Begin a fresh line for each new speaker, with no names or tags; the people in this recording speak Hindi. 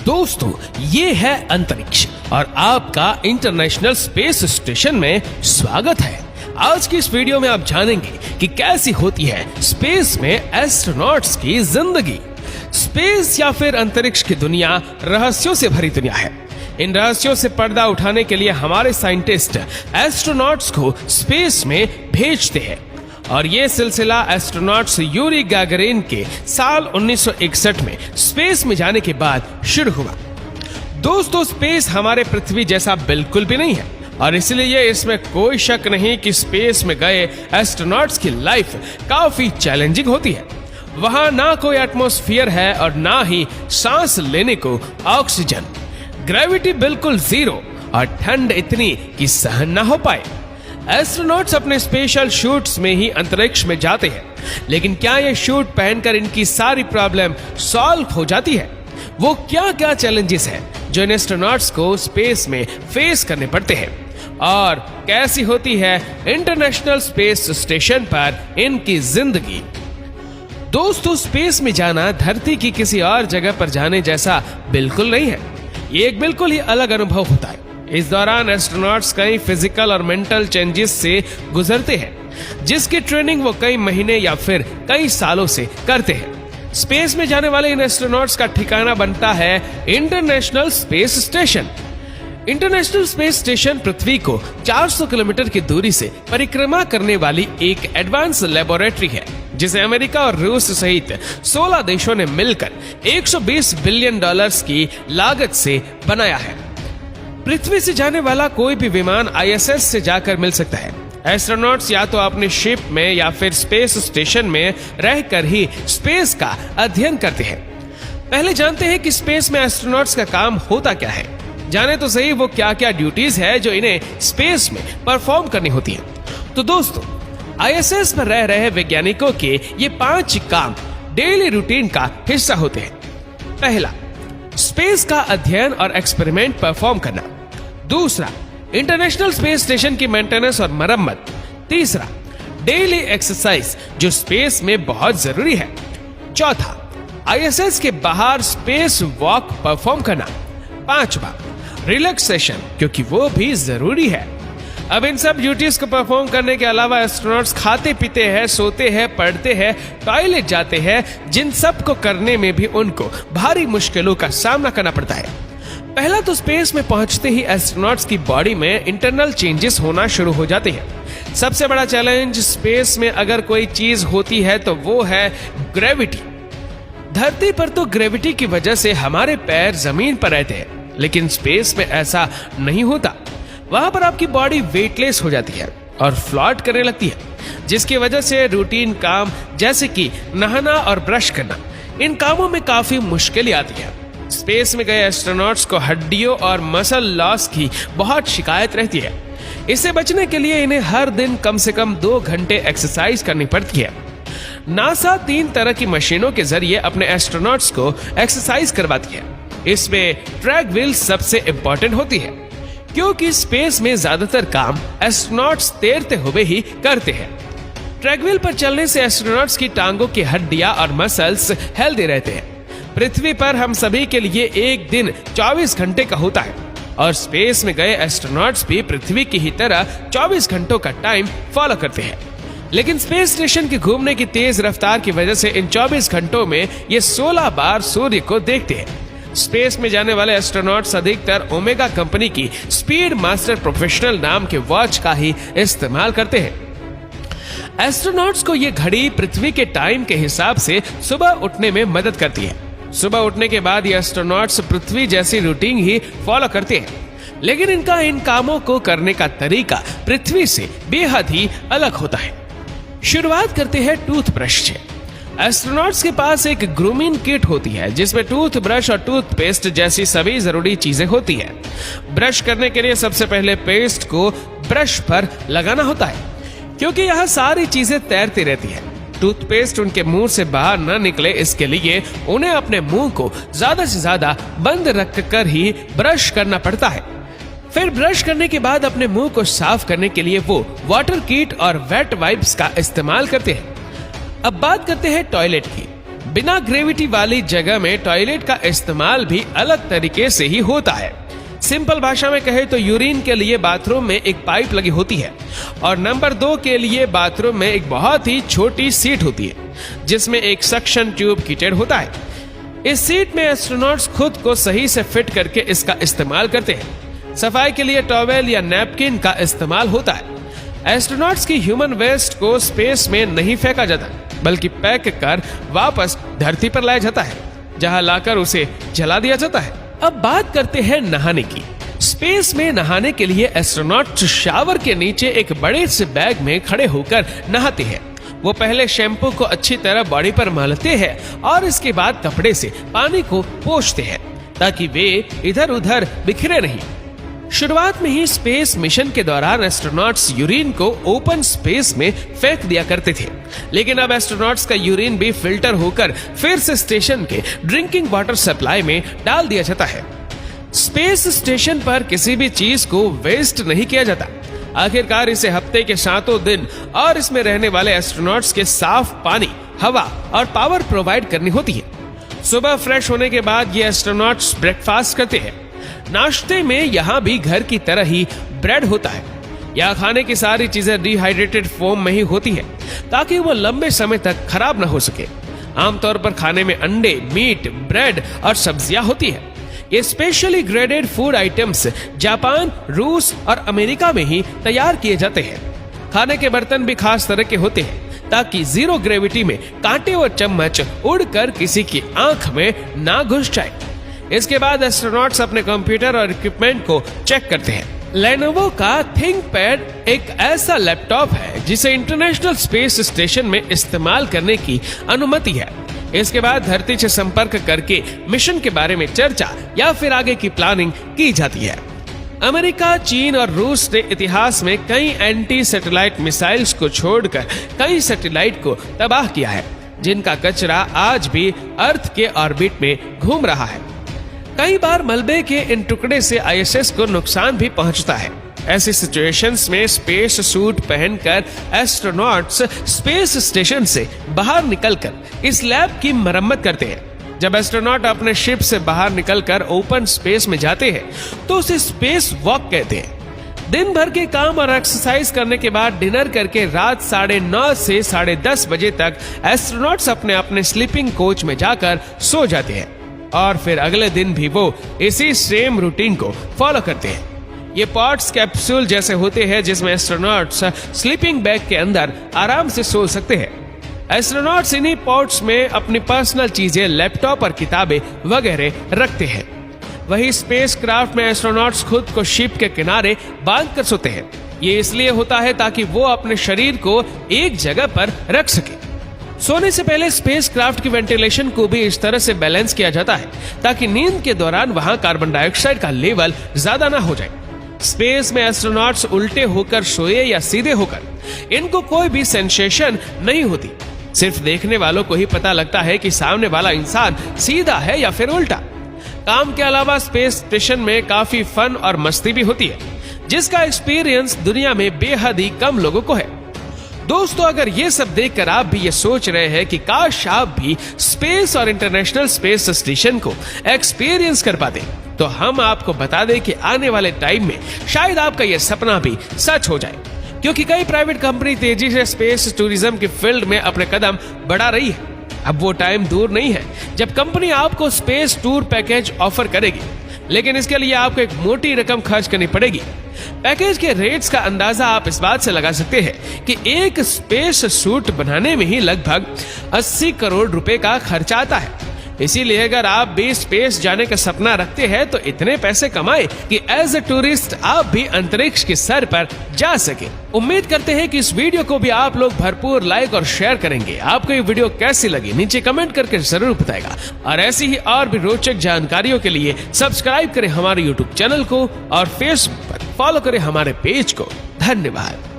दोस्तों, ये है अंतरिक्ष और आपका इंटरनेशनल स्पेस स्टेशन में स्वागत है। आज की इस वीडियो में आप जानेंगे कि कैसी होती है स्पेस में एस्ट्रोनॉट्स की जिंदगी। स्पेस या फिर अंतरिक्ष की दुनिया रहस्यों से भरी दुनिया है। इन रहस्यों से पर्दा उठाने के लिए हमारे साइंटिस्ट एस्ट्रोनॉट्स को स्पेस में भेजते हैं और ये सिलसिला एस्ट्रोनॉट्स यूरी गैगरिन के साल 1961 में स्पेस में जाने के बाद शुरू हुआ। दोस्तों, स्पेस हमारे पृथ्वी जैसा बिल्कुल भी नहीं है और इसलिए इसमें कोई शक नहीं कि स्पेस में गए एस्ट्रोनॉट्स की लाइफ काफी चैलेंजिंग होती है। वहां ना कोई एटमॉस्फेयर है और ना ही सांस लेने को ऑक्सीजन, ग्रेविटी बिल्कुल जीरो और ठंड इतनी कि सहन ना हो पाए। एस्ट्रोनॉट्स अपने स्पेशल शूट्स में ही अंतरिक्ष में जाते हैं, लेकिन क्या ये शूट पहनकर इनकी सारी प्रॉब्लम सॉल्व हो जाती है? वो क्या क्या चैलेंजेस हैं जो इन एस्ट्रोनॉट्स को स्पेस में फेस करने पड़ते हैं और कैसी होती है इंटरनेशनल स्पेस स्टेशन पर इनकी जिंदगी? दोस्तों, स्पेस में जाना धरती की किसी और जगह पर जाने जैसा बिल्कुल नहीं है। ये एक बिल्कुल ही अलग अनुभव होता है। इस दौरान एस्ट्रोनॉट्स कई फिजिकल और मेंटल चेंजेस से गुजरते हैं, जिसकी ट्रेनिंग वो कई महीने या फिर कई सालों से करते हैं। स्पेस में जाने वाले इन एस्ट्रोनॉट्स का ठिकाना बनता है international space station. International space station पृथ्वी को 400 किलोमीटर की दूरी से परिक्रमा करने वाली एक एडवांस लेबोरेटरी है, जिसे अमेरिका और रूस सहित 16 देशों ने मिलकर 120 बिलियन डॉलर्स की लागत से बनाया है। पृथ्वी से जाने वाला कोई भी विमान ISS से जाकर मिल सकता है। एस्ट्रोनॉट्स या तो अपने शिप में या फिर स्पेस स्टेशन में रहकर ही स्पेस का अध्ययन करते हैं। पहले जानते हैं कि स्पेस में एस्ट्रोनॉट्स का काम होता क्या है। जाने तो सही वो क्या क्या ड्यूटीज है जो इन्हें स्पेस में परफॉर्म करनी होती है। तो दोस्तों, ISS पर रह रहे वैज्ञानिकों के ये 5 काम डेली रूटीन का हिस्सा होते हैं। पहला, स्पेस का अध्ययन और एक्सपेरिमेंट परफॉर्म करना। दूसरा, इंटरनेशनल स्पेस स्टेशन की मेंटेनेंस और मरम्मत। तीसरा, डेली एक्सरसाइज जो स्पेस में बहुत जरूरी है। चौथा, ISS के बाहर स्पेस वॉक परफॉर्म करना। पांचवा, रिलैक्सेशन, क्योंकि वो भी जरूरी है। अब इन सब ड्यूटीज को परफॉर्म करने के अलावा एस्ट्रोनॉट्स खाते पीते हैं, सोते हैं, पढ़ते हैं, टॉयलेट जाते हैं, जिन सब को करने में भी उनको भारी मुश्किलों का सामना करना पड़ता है। पहला तो स्पेस में पहुंचते ही एस्ट्रोनॉट्स की बॉडी में इंटरनल चेंजेस होना शुरू हो जाते हैं। सबसे बड़ा चैलेंज स्पेस में अगर कोई चीज होती है तो वो है ग्रेविटी। धरती पर तो ग्रेविटी की वजह से हमारे पैर जमीन पर रहते हैं, लेकिन स्पेस में ऐसा नहीं होता। वहां पर आपकी बॉडी वेटलेस हो जाती है और फ्लॉट करने लगती है, जिसकी वजह से रूटीन काम जैसे कि नहाना और ब्रश करना, इन कामों में काफी मुश्किल आती है। स्पेस में गए एस्ट्रोनॉट्स को हड्डियों और मसल लॉस की बहुत शिकायत रहती है। इससे बचने के लिए इन्हें हर दिन कम से कम 2 घंटे एक्सरसाइज करनी पड़ती है। नासा 3 तरह की मशीनों के जरिए अपने एस्ट्रोनॉट्स को एक्सरसाइज करवाती है। इसमें ट्रैक व्हील सबसे इम्पोर्टेंट होती है, क्योंकि स्पेस में ज्यादातर काम एस्ट्रोनॉट्स तैरते हुए ही करते हैं। ट्रैकव्हील पर चलने से एस्ट्रोनॉट्स की टांगों की हड्डियां और मसल्स हेल्दी रहते हैं। पृथ्वी पर हम सभी के लिए एक दिन 24 घंटे का होता है और स्पेस में गए एस्ट्रोनॉट्स भी पृथ्वी की ही तरह 24 घंटों का टाइम फॉलो करते हैं। लेकिन स्पेस स्टेशन के घूमने की तेज रफ्तार की वजह से इन 24 घंटों में ये 16 बार सूर्य को देखते हैं। स्पेस में जाने वाले एस्ट्रोनॉट्स अधिकतर ओमेगा कंपनी की स्पीड मास्टर प्रोफेशनल नाम के वॉच का ही इस्तेमाल करते हैं। एस्ट्रोनॉट्स को ये घड़ी पृथ्वी के टाइम के हिसाब से सुबह उठने में मदद करती है। सुबह उठने के बाद ये एस्ट्रोनॉट्स पृथ्वी जैसी रूटीन ही फॉलो करते हैं, लेकिन इनका इन कामों को करने का तरीका पृथ्वी से बेहद ही अलग होता है। शुरुआत करते हैं टूथब्रश से। एस्ट्रोनॉट्स के पास एक ग्रूमिंग किट होती है, जिसमें टूथब्रश और टूथपेस्ट जैसी सभी जरूरी चीजें होती हैं। ब्रश करने के लिए सबसे पहले पेस्ट को ब्रश पर लगाना होता है, क्योंकि यह सारी चीजें तैरती रहती है। टूथपेस्ट उनके मुंह से बाहर न निकले, इसके लिए उन्हें अपने मुंह को ज्यादा से ज्यादा बंद रखकर ही ब्रश करना पड़ता है। फिर ब्रश करने के बाद अपने मुंह को साफ करने के लिए वो वाटर किट और वेट वाइप्स का इस्तेमाल करते हैं। अब बात करते हैं टॉयलेट की। बिना ग्रेविटी वाली जगह में टॉयलेट का इस्तेमाल भी अलग तरीके से ही होता है। सिंपल भाषा में कहे तो यूरिन के लिए बाथरूम में एक पाइप लगी होती है और नंबर 2 के लिए बाथरूम में एक बहुत ही छोटी सीट होती है जिसमें एक सक्शन ट्यूब फिटेड होता है। इस सीट में एस्ट्रोनॉट्स खुद को सही से फिट करके इसका इस्तेमाल करते हैं। सफाई के लिए टॉवेल या नैपकिन का इस्तेमाल होता है। एस्ट्रोनॉट्स की ह्यूमन वेस्ट को स्पेस में नहीं फेंका जाता बल्कि पैक कर वापस धरती पर लाया जाता है जहां लाकर उसे जला दिया जाता है। अब बात करते हैं नहाने की। स्पेस में नहाने के लिए एस्ट्रोनॉट्स शावर के नीचे एक बड़े से बैग में खड़े होकर नहाते हैं। वो पहले शैम्पू को अच्छी तरह बॉडी पर मलते हैं और इसके बाद कपड़े से पानी को पोंछते हैं ताकि वे इधर उधर बिखरे नहीं। शुरुआत में ही स्पेस मिशन के दौरान एस्ट्रोनॉट्स यूरिन को ओपन स्पेस में फेंक दिया करते थे, लेकिन अब एस्ट्रोनॉट्स का यूरिन भी फिल्टर होकर फिर से स्टेशन के ड्रिंकिंग वाटर सप्लाई में डाल दिया जाता है। स्पेस स्टेशन पर किसी भी चीज को वेस्ट नहीं किया जाता। आखिरकार इसे हफ्ते के 7 दिन और इसमें रहने वाले एस्ट्रोनॉट्स के साफ पानी, हवा और पावर प्रोवाइड करनी होती है। सुबह फ्रेश होने के बाद ये एस्ट्रोनॉट्स ब्रेकफास्ट करते हैं। नाश्ते में यहाँ भी घर की तरह ही ब्रेड होता है। यहाँ खाने की सारी चीजें डिहाइड्रेटेड फॉर्म में ही होती है ताकि वो लंबे समय तक खराब न हो सके। आमतौर पर खाने में अंडे, मीट, ब्रेड और सब्जियां होती है। ये specially graded food items Japan, रूस और अमेरिका में ही तैयार किए जाते हैं। खाने के बर्तन भी खास तरह के होते हैं ताकि जीरो ग्रेविटी में कांटे और चम्मच उड़कर किसी की आंख में ना घुस जाए। इसके बाद एस्ट्रोनॉट्स अपने कंप्यूटर और इक्विपमेंट को चेक करते हैं। लेनोवो का थिंकपैड एक ऐसा लैपटॉप है जिसे इंटरनेशनल स्पेस स्टेशन में इस्तेमाल करने की अनुमति है। इसके बाद धरती से संपर्क करके मिशन के बारे में चर्चा या फिर आगे की प्लानिंग की जाती है। अमेरिका, चीन और रूस ने इतिहास में कई एंटी सैटेलाइट मिसाइल्स को छोड़कर कई सैटेलाइट को तबाह किया है जिनका कचरा आज भी अर्थ के ऑर्बिट में घूम रहा है। कई बार मलबे के इन टुकड़े से आईएसएस को नुकसान भी पहुंचता है। ऐसी सिचुएशंस में स्पेस सूट पहनकर एस्ट्रोनॉट्स स्पेस स्टेशन से बाहर निकलकर इस लैब की मरम्मत करते हैं। जब एस्ट्रोनॉट अपने शिप से बाहर निकलकर ओपन स्पेस में जाते हैं तो उसे स्पेस वॉक कहते हैं। दिन भर के काम और एक्सरसाइज करने के बाद डिनर करके रात 9:30 से 10:30 बजे तक एस्ट्रोनॉट्स अपने अपने स्लीपिंग कोच में जाकर सो जाते हैं और फिर अगले दिन भी वो इसी सेम रूटीन को फॉलो करते हैं। ये पॉड्स कैप्सूल जैसे होते हैं जिसमें एस्ट्रोनॉट्स स्लीपिंग बैग के अंदर आराम से सो सकते हैं। एस्ट्रोनॉट्स इन्हीं पॉड्स में अपनी पर्सनल चीजें, लैपटॉप और किताबें वगैरह रखते हैं। वही स्पेस क्राफ्ट में एस्ट्रोनॉट्स खुद को शिप के किनारे बांध कर सोते हैं। ये इसलिए होता है ताकि वो अपने शरीर को एक जगह पर रख सके। सोने से पहले स्पेस क्राफ्ट की वेंटिलेशन को भी इस तरह से बैलेंस किया जाता है ताकि नींद के दौरान वहां कार्बन डाइऑक्साइड का लेवल ज्यादा ना हो जाए। स्पेस में एस्ट्रोनॉट्स उल्टे होकर सोए या सीधे होकर, इनको कोई भी सेंसेशन नहीं होती। सिर्फ देखने वालों को ही पता लगता है कि सामने वाला इंसान सीधा है या फिर उल्टा। काम के अलावा स्पेस स्टेशन में काफी फन और मस्ती भी होती है जिसका एक्सपीरियंस दुनिया में बेहद ही कम लोगों को है। दोस्तों, अगर ये सब देखकर आप भी ये सोच रहे हैं कि काश आप भी स्पेस और इंटरनेशनल स्पेस स्टेशन को एक्सपीरियंस कर पाते, तो हम आपको बता दें कि आने वाले टाइम में शायद आपका ये सपना भी सच हो जाए, क्योंकि कई प्राइवेट कंपनी तेजी से स्पेस टूरिज्म की फील्ड में अपने कदम बढ़ा रही है। अब वो टाइम दूर नहीं है जब कंपनी आपको स्पेस टूर पैकेज ऑफर करेगी, लेकिन इसके लिए आपको एक मोटी रकम खर्च करनी पड़ेगी। पैकेज के रेट्स का अंदाजा आप इस बात से लगा सकते हैं कि एक स्पेस सूट बनाने में ही लगभग 80 करोड़ रुपए का खर्चा आता है। इसीलिए अगर आप भी स्पेस जाने का सपना रखते हैं तो इतने पैसे कमाएं कि एज ए टूरिस्ट आप भी अंतरिक्ष की सर पर जा सके। उम्मीद करते हैं कि इस वीडियो को भी आप लोग भरपूर लाइक और शेयर करेंगे। आपको ये वीडियो कैसी लगी नीचे कमेंट करके जरूर बताएगा और ऐसी ही और भी रोचक जानकारियों के लिए सब्सक्राइब करें हमारे यूट्यूब चैनल को और फेसबुक पर फॉलो करें हमारे पेज को। धन्यवाद।